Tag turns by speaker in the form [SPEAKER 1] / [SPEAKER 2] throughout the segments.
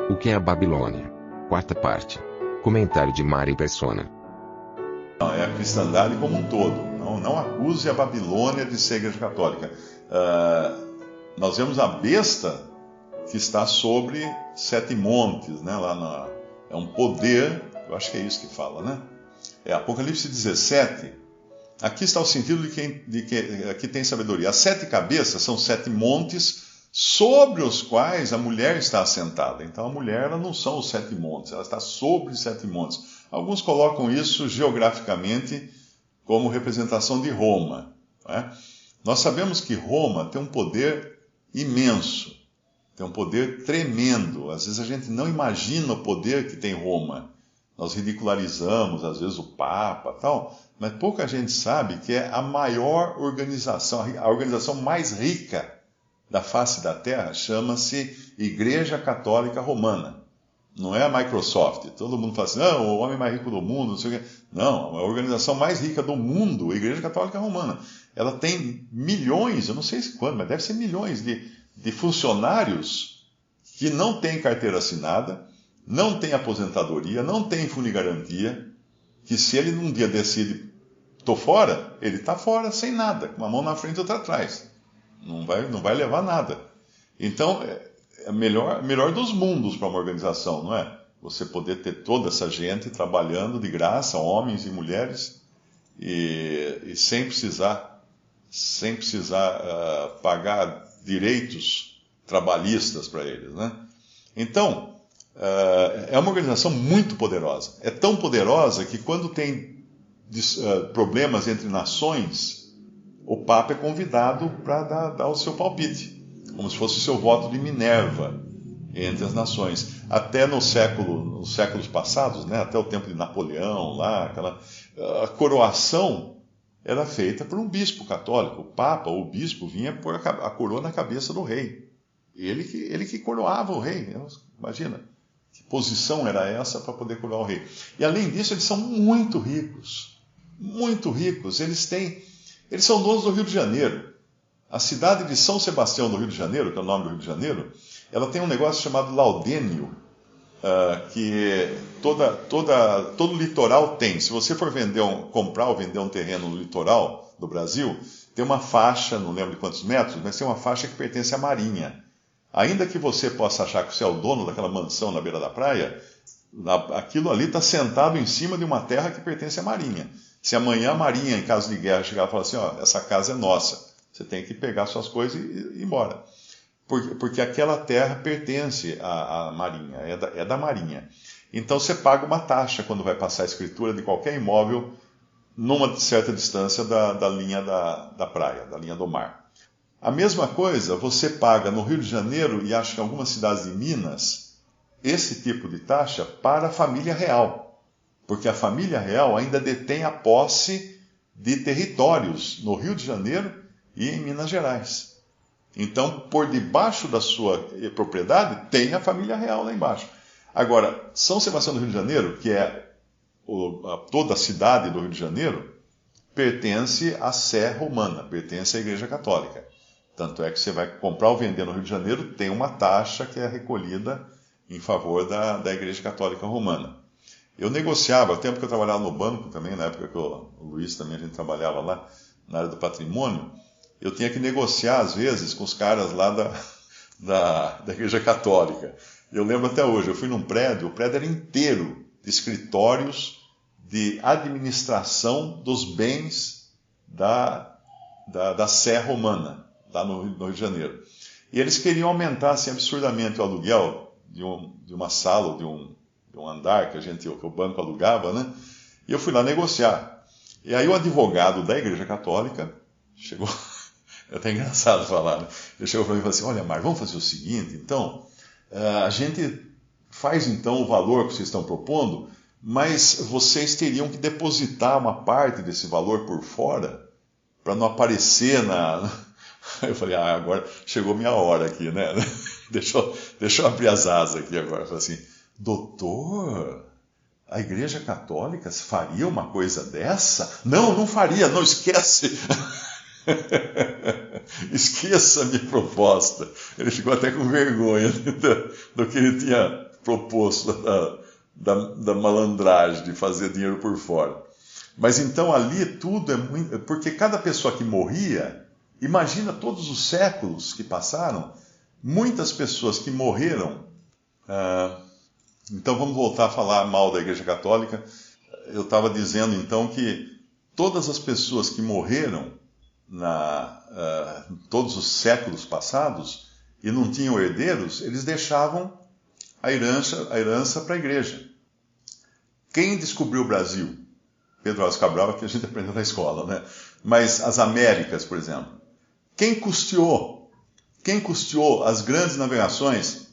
[SPEAKER 1] O que é a Babilônia? Quarta parte. Comentário de Mari Persona.
[SPEAKER 2] É a cristandade como um todo. Não acuse a Babilônia de ser igreja católica. Nós vemos a besta que está sobre 7 montes, né? É um poder, eu acho que é isso que fala, né? Apocalipse 17. Aqui está o sentido de que aqui tem sabedoria. As 7 cabeças são 7 montes sobre os quais a mulher está assentada. Então a mulher, ela não são os 7 montes, ela está sobre 7 montes. Alguns colocam isso geograficamente como representação de Roma. Não é? Nós sabemos que Roma tem um poder imenso, tem um poder tremendo. Às vezes a gente não imagina o poder que tem Roma. Nós ridicularizamos, às vezes, o Papa e tal, mas pouca gente sabe que é a maior organização, a organização mais rica da face da Terra, chama-se Igreja Católica Romana. Não é a Microsoft. Todo mundo fala assim, não, o homem mais rico do mundo, não sei o quê. Não, a organização mais rica do mundo, a Igreja Católica Romana. Ela tem milhões, eu não sei quanto, mas deve ser milhões de funcionários que não têm carteira assinada, não tem aposentadoria, não tem funigarantia, que se ele num dia decide, estou fora, ele está fora, sem nada, com uma mão na frente e outra atrás. Não vai levar nada. Então, é melhor dos mundos para uma organização, não é? Você poder ter toda essa gente trabalhando de graça, homens e mulheres, e sem precisar pagar direitos trabalhistas para eles, né? Então, é uma organização muito poderosa. É tão poderosa que quando tem problemas entre nações, o Papa é convidado para dar o seu palpite, como se fosse o seu voto de Minerva entre as nações. Até nos séculos passados, né, até o tempo de Napoleão, a coroação era feita por um bispo católico. O Papa, ou o bispo, vinha pôr a coroa na cabeça do rei. Ele que coroava o rei. Imagina, que posição era essa para poder coroar o rei. E além disso, eles são muito ricos. Muito ricos. Eles são donos do Rio de Janeiro. A cidade de São Sebastião do Rio de Janeiro, que é o nome do Rio de Janeiro, ela tem um negócio chamado laudênio, que todo litoral tem. Se você for comprar ou vender um terreno no litoral do Brasil, tem uma faixa, não lembro de quantos metros, mas tem uma faixa que pertence à Marinha. Ainda que você possa achar que você é o dono daquela mansão na beira da praia, aquilo ali está sentado em cima de uma terra que pertence à Marinha. Se amanhã a Marinha, em caso de guerra, chegar e falar assim, essa casa é nossa, você tem que pegar suas coisas e ir embora. Porque aquela terra pertence à Marinha, é da Marinha. Então você paga uma taxa quando vai passar a escritura de qualquer imóvel numa certa distância da linha da praia, da linha do mar. A mesma coisa você paga no Rio de Janeiro e acho que em algumas cidades de Minas, esse tipo de taxa para a família real. Porque a família real ainda detém a posse de territórios no Rio de Janeiro e em Minas Gerais. Então, por debaixo da sua propriedade, tem a família real lá embaixo. Agora, São Sebastião do Rio de Janeiro, que é toda a cidade do Rio de Janeiro, pertence à Sé Romana, pertence à Igreja Católica. Tanto é que você vai comprar ou vender no Rio de Janeiro, tem uma taxa que é recolhida em favor da Igreja Católica Romana. Eu negociava, o tempo que eu trabalhava no banco também, na época que o Luiz também, a gente trabalhava lá na área do patrimônio, eu tinha que negociar, às vezes, com os caras lá da Igreja Católica. Eu lembro até hoje, eu fui num prédio, o prédio era inteiro de escritórios de administração dos bens da Sé Romana, lá no Rio de Janeiro. E eles queriam aumentar assim, absurdamente o aluguel de uma sala, de um andar que o banco alugava, né? E eu fui lá negociar. E aí o advogado da Igreja Católica chegou, é até engraçado falar, né? Ele chegou para mim e falou assim, olha, Mar, vamos fazer o seguinte, então, a gente faz então o valor que vocês estão propondo, mas vocês teriam que depositar uma parte desse valor por fora, para não aparecer na... Eu falei, agora chegou minha hora aqui, né? Deixa eu abrir as asas aqui agora. Eu falei assim, doutor, a Igreja Católica faria uma coisa dessa? Não faria, não, esquece. Esqueça a minha proposta. Ele ficou até com vergonha do que ele tinha proposto da malandragem, de fazer dinheiro por fora. Mas então ali tudo é muito... Porque cada pessoa que morria, imagina todos os séculos que passaram, muitas pessoas que morreram... Então vamos voltar a falar mal da Igreja Católica. Eu estava dizendo então que todas as pessoas que morreram todos os séculos passados e não tinham herdeiros, eles deixavam a herança para a igreja. Quem descobriu o Brasil? Pedro Álvares Cabral, que a gente aprendeu na escola, né? Mas as Américas, por exemplo. Quem custeou as grandes navegações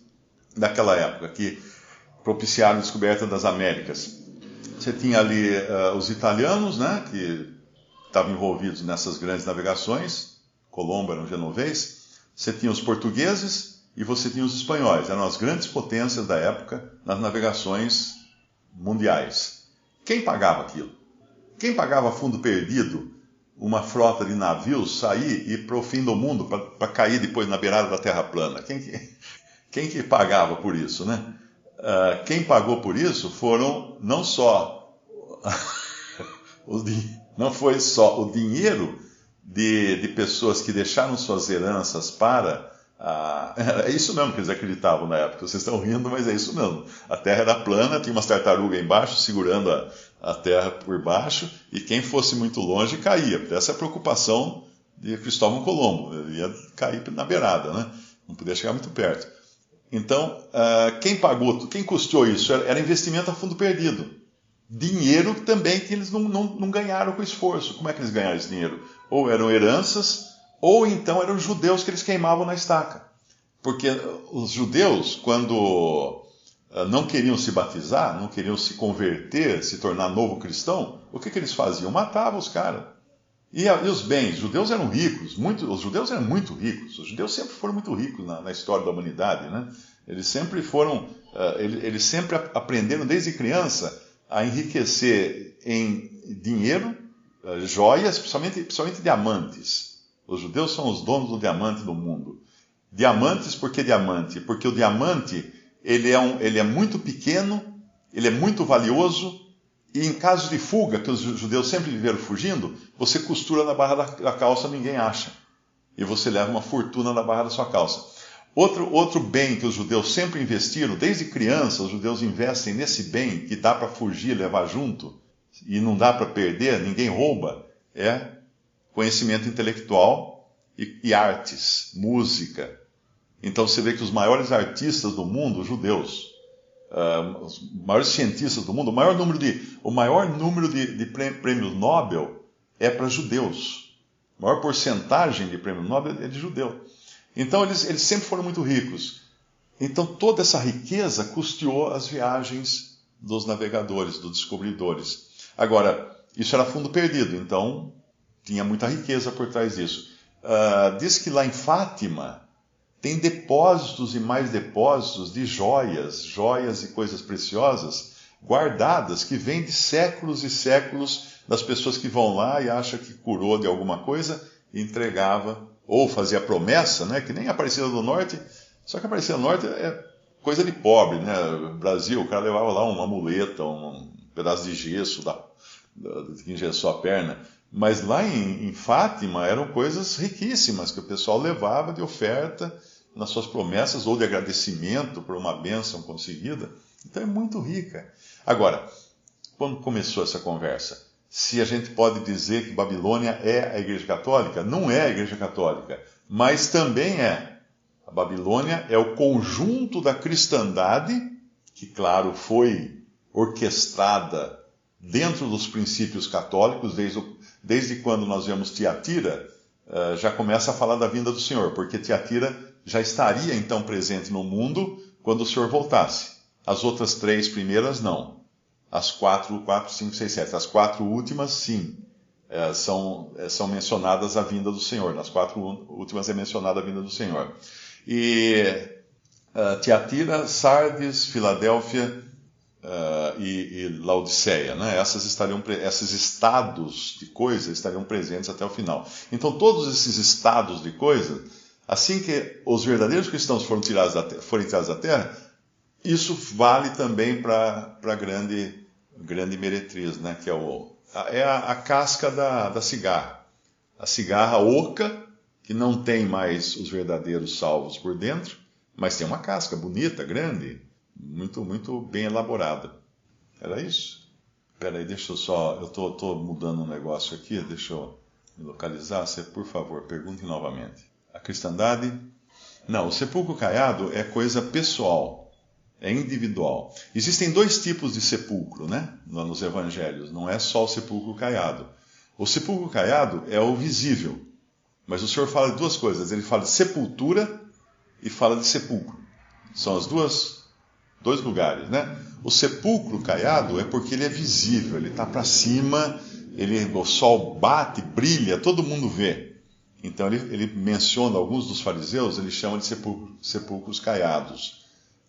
[SPEAKER 2] daquela época, que propiciaram a descoberta das Américas? Você tinha ali os italianos, né, que estavam envolvidos nessas grandes navegações. Colombo era um genovês. Você tinha os portugueses e você tinha os espanhóis. Eram as grandes potências da época nas navegações mundiais. Quem pagava aquilo? Quem pagava a fundo perdido uma frota de navios sair e ir para o fim do mundo, para cair depois na beirada da Terra plana? Quem que pagava por isso, né? Quem pagou por isso foram não foi só o dinheiro de pessoas que deixaram suas heranças para... é isso mesmo que eles acreditavam na época. Vocês estão rindo, mas é isso mesmo. A Terra era plana, tinha umas tartarugas embaixo segurando a Terra por baixo, e quem fosse muito longe caía. Porque essa é a preocupação de Cristóvão Colombo. Ele ia cair na beirada, né? Não podia chegar muito perto. Então, quem custeou isso? Era investimento a fundo perdido. Dinheiro também que eles não ganharam com esforço. Como é que eles ganharam esse dinheiro? Ou eram heranças, ou então eram os judeus que eles queimavam na estaca. Porque os judeus, quando não queriam se batizar, não queriam se converter, se tornar novo cristão, o que eles faziam? Matavam os caras. E os bens, os judeus eram ricos, os judeus eram muito ricos. Os judeus sempre foram muito ricos na história da humanidade, né? Eles sempre eles sempre aprenderam desde criança a enriquecer em dinheiro, joias, principalmente diamantes. Os judeus são os donos do diamante do mundo. Diamantes, por que diamante? Porque o diamante ele é muito pequeno, ele é muito valioso, e em caso de fuga, que os judeus sempre viveram fugindo, você costura na barra da calça, ninguém acha. E você leva uma fortuna na barra da sua calça. Outro bem que os judeus sempre investiram, desde criança, os judeus investem nesse bem que dá para fugir, levar junto, e não dá para perder, ninguém rouba, é conhecimento intelectual e artes, música. Então você vê que os maiores artistas do mundo, os judeus, os maiores cientistas do mundo, o maior número de prêmios Nobel é para judeus. A maior porcentagem de prêmio Nobel é de judeu. Então eles sempre foram muito ricos. Então toda essa riqueza custeou as viagens dos navegadores, dos descobridores. Agora, isso era fundo perdido, então tinha muita riqueza por trás disso. Diz que lá em Fátima tem depósitos e mais depósitos de joias e coisas preciosas guardadas que vêm de séculos e séculos das pessoas que vão lá e acham que curou de alguma coisa e entregava, ou fazia promessa, né, que nem a Aparecida do Norte, só que a Aparecida do Norte é coisa de pobre, né? Brasil, o cara levava lá uma muleta, um pedaço de gesso que engessou a perna. Mas lá em Fátima eram coisas riquíssimas que o pessoal levava de oferta nas suas promessas ou de agradecimento por uma bênção conseguida. Então é muito rica. Agora, quando começou essa conversa, se a gente pode dizer que Babilônia é a Igreja Católica, não é a Igreja Católica, mas também é. A Babilônia é o conjunto da cristandade, que, claro, foi orquestrada dentro dos princípios católicos, desde quando nós vemos Tiatira, já começa a falar da vinda do Senhor, porque Tiatira já estaria então presente no mundo quando o Senhor voltasse. As outras 3 primeiras, não. As 4, 5, 6, 7. As 4 últimas, sim, são mencionadas a vinda do Senhor. Nas 4 últimas é mencionada a vinda do Senhor. E Tiatira, Sardes, Filadélfia e Laodiceia, né? Esses estados de coisas estariam presentes até o final. Então, todos esses estados de coisas, assim que os verdadeiros cristãos forem tirados da terra, Isso vale também para a grande meretriz, né? Que é a casca da cigarra. A cigarra oca, que não tem mais os verdadeiros salvos por dentro, mas tem uma casca bonita, grande, muito, muito bem elaborada. Era isso? Espera aí, deixa eu só... Eu estou mudando um negócio aqui, deixa eu me localizar. Você, por favor, pergunte novamente. A cristandade... Não, o sepulcro caiado é coisa pessoal, é individual. Existem dois tipos de sepulcro, né? Nos evangelhos, não é só o sepulcro caiado. O sepulcro caiado é o visível, mas o Senhor fala de duas coisas. Ele fala de sepultura e fala de sepulcro. São os dois lugares, né? O sepulcro caiado é porque ele é visível, ele está para cima, o sol bate, brilha, todo mundo vê. Então ele menciona alguns dos fariseus, ele chama de sepulcros caiados,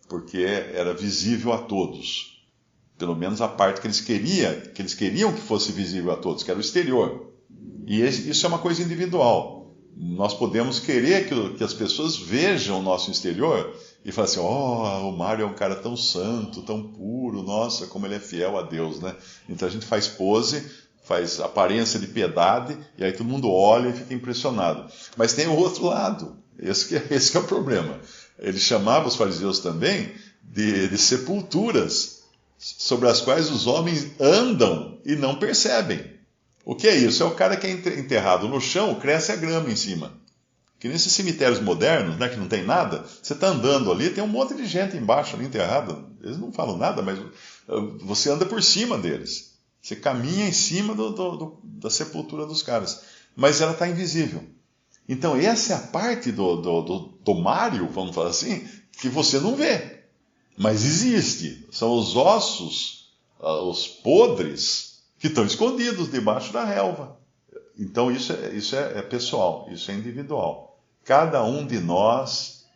[SPEAKER 2] porque era visível a todos. Pelo menos a parte que eles queriam que fosse visível a todos, que era o exterior. E isso é uma coisa individual. Nós podemos querer que as pessoas vejam o nosso exterior e falar assim, o Mário é um cara tão santo, tão puro, nossa, como ele é fiel a Deus, né? Então a gente faz pose, faz aparência de piedade, e aí todo mundo olha e fica impressionado. Mas tem o outro lado, esse que é o problema. Ele chamava os fariseus também de sepulturas, sobre as quais os homens andam e não percebem. O que é isso? É o cara que é enterrado no chão, cresce a grama em cima. Que nesses cemitérios modernos, né, que não tem nada, você está andando ali, tem um monte de gente embaixo ali enterrada. Eles não falam nada, mas você anda por cima deles. Você caminha em cima da sepultura dos caras. Mas ela está invisível. Então essa é a parte do Mário, vamos falar assim, que você não vê. Mas existe. São os ossos, os podres, que estão escondidos debaixo da relva. Então isso é pessoal, isso é individual. Cada um de nós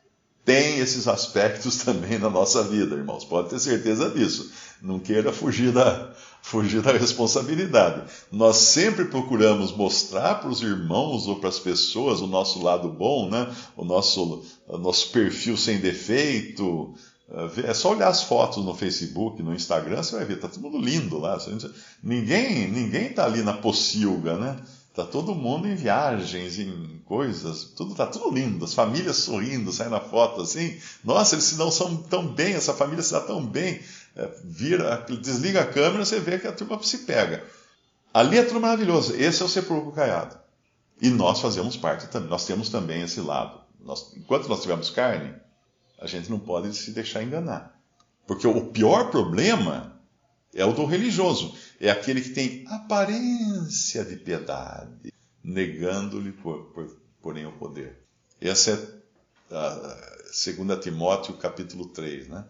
[SPEAKER 2] tem esses aspectos também na nossa vida, irmãos. Pode ter certeza disso. Não queira fugir da responsabilidade. Nós sempre procuramos mostrar para os irmãos ou para as pessoas o nosso lado bom, né? O nosso perfil sem defeito. É só olhar as fotos no Facebook, no Instagram, você vai ver, está todo mundo lindo lá. Ninguém está ali na pocilga, né? Está todo mundo em viagens, em coisas, está tudo lindo, as famílias sorrindo, saem na foto assim. Nossa, eles se dão tão bem, essa família se dá tão bem. Desliga a câmera, você vê que a turma se pega. Ali é tudo maravilhoso, esse é o sepulcro caiado. E nós fazemos parte também, nós temos também esse lado. Enquanto nós tivermos carne, a gente não pode se deixar enganar. Porque o pior problema é o do religioso. É aquele que tem aparência de piedade, negando-lhe, porém, o poder. Essa é 2 Timóteo, capítulo 3, né?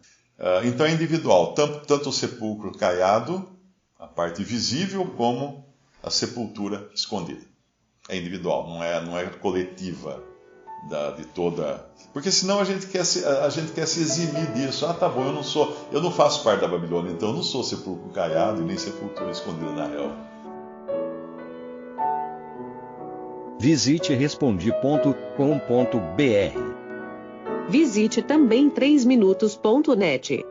[SPEAKER 2] Então é individual, tanto o sepulcro caiado, a parte visível, como a sepultura escondida. É individual, não é coletiva de toda... Porque senão a gente quer se eximir disso. Tá bom, eu não faço parte da Babilônia, então eu não sou sepulcro caiado e nem sepultura escondida na relva.
[SPEAKER 3] Visite respondi.com.br. Visite também 3minutos.net.